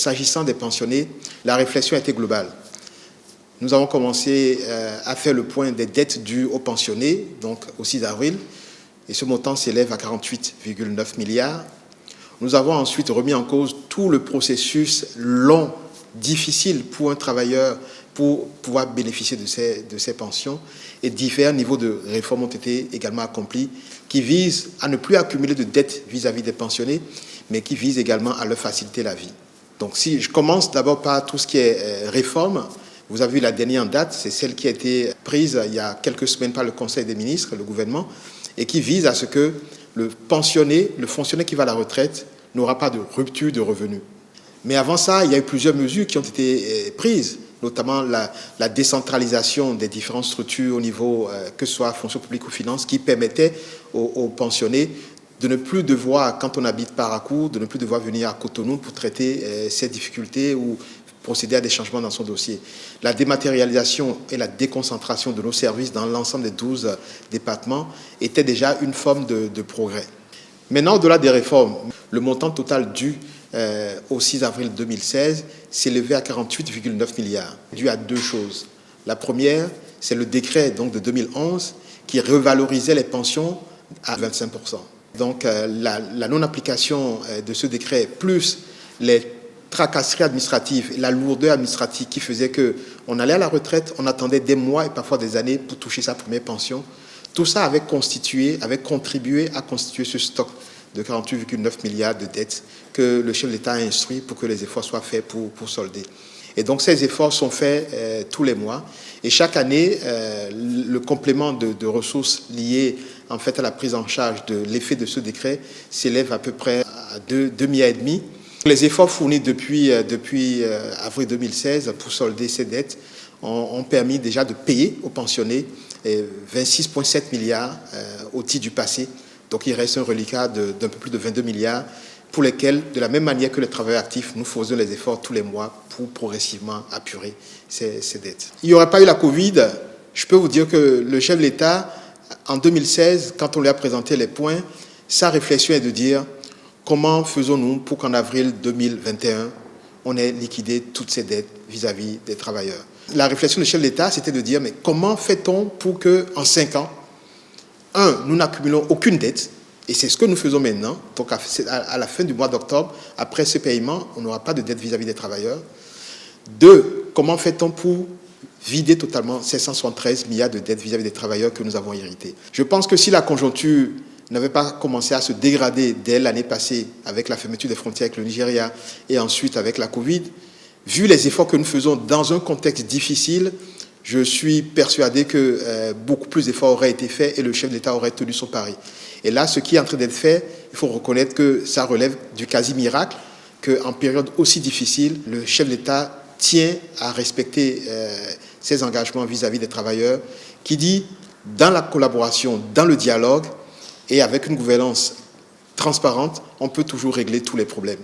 s'agissant des pensionnés, la réflexion a été globale. Nous avons commencé à faire le point des dettes dues aux pensionnés, donc au 6 avril, et ce montant s'élève à 48,9 milliards. Nous avons ensuite remis en cause tout le processus long, difficile pour un travailleur pour pouvoir bénéficier de ces pensions, et divers niveaux de réformes ont été également accomplis qui visent à ne plus accumuler de dettes vis-à-vis des pensionnés, mais qui visent également à leur faciliter la vie. Donc si je commence d'abord par tout ce qui est réforme, vous avez vu la dernière en date, c'est celle qui a été prise il y a quelques semaines par le Conseil des ministres, le gouvernement, et qui vise à ce que le pensionné, le fonctionnaire qui va à la retraite, n'aura pas de rupture de revenus. Mais avant ça, il y a eu plusieurs mesures qui ont été prises, notamment la décentralisation des différentes structures au niveau, que ce soit fonction publique ou finance, qui permettait aux pensionnés de ne plus devoir, quand on habite Parakou, de ne plus devoir venir à Cotonou pour traiter ces difficultés ou procéder à des changements dans son dossier. La dématérialisation et la déconcentration de nos services dans l'ensemble des 12 départements était déjà une forme de progrès. Maintenant, au-delà des réformes, le montant total dû au 6 avril 2016 s'élevait à 48,9 milliards, dû à deux choses. La première, c'est le décret donc, de 2011 qui revalorisait les pensions à 25%. Donc la non-application de ce décret, plus les tracasseries administratives et la lourdeur administrative qui faisait qu'on allait à la retraite, on attendait des mois et parfois des années pour toucher sa première pension, tout ça avait contribué à constituer ce stock de 48,9 milliards de dettes que le chef de l'État a instruit pour que les efforts soient faits pour solder. Et donc ces efforts sont faits tous les mois. Et chaque année, le complément de ressources liées en fait à la prise en charge de l'effet de ce décret s'élève à peu près à 2,5 milliards. Les efforts fournis depuis avril 2016 pour solder ces dettes ont permis déjà de payer aux pensionnés 26,7 milliards au titre du passé. Donc il reste un reliquat d'un peu plus de 22 milliards pour lesquels, de la même manière que les travailleurs actifs, nous faisons les efforts tous les mois pour progressivement apurer ces dettes. Il n'y aurait pas eu la Covid, je peux vous dire que le chef de l'État, en 2016, quand on lui a présenté les points, sa réflexion est de dire comment faisons-nous pour qu'en avril 2021, on ait liquidé toutes ces dettes vis-à-vis des travailleurs. La réflexion du chef de l'État, c'était de dire mais comment fait-on pour qu'en 5 ans, nous n'accumulons aucune dette, et c'est ce que nous faisons maintenant. Donc à la fin du mois d'octobre, après ce paiement, on n'aura pas de dette vis-à-vis des travailleurs. 2, comment fait-on pour vider totalement ces 173 milliards de dettes vis-à-vis des travailleurs que nous avons hérités? Je pense que si la conjoncture n'avait pas commencé à se dégrader dès l'année passée avec la fermeture des frontières avec le Nigeria et ensuite avec la Covid, vu les efforts que nous faisons dans un contexte difficile, je suis persuadé que beaucoup plus d'efforts auraient été faits et le chef de l'État aurait tenu son pari. Et là, ce qui est en train d'être fait, il faut reconnaître que ça relève du quasi-miracle, qu'en période aussi difficile, le chef de l'État tient à respecter ses engagements vis-à-vis des travailleurs, qui dit, dans la collaboration, dans le dialogue et avec une gouvernance transparente, on peut toujours régler tous les problèmes.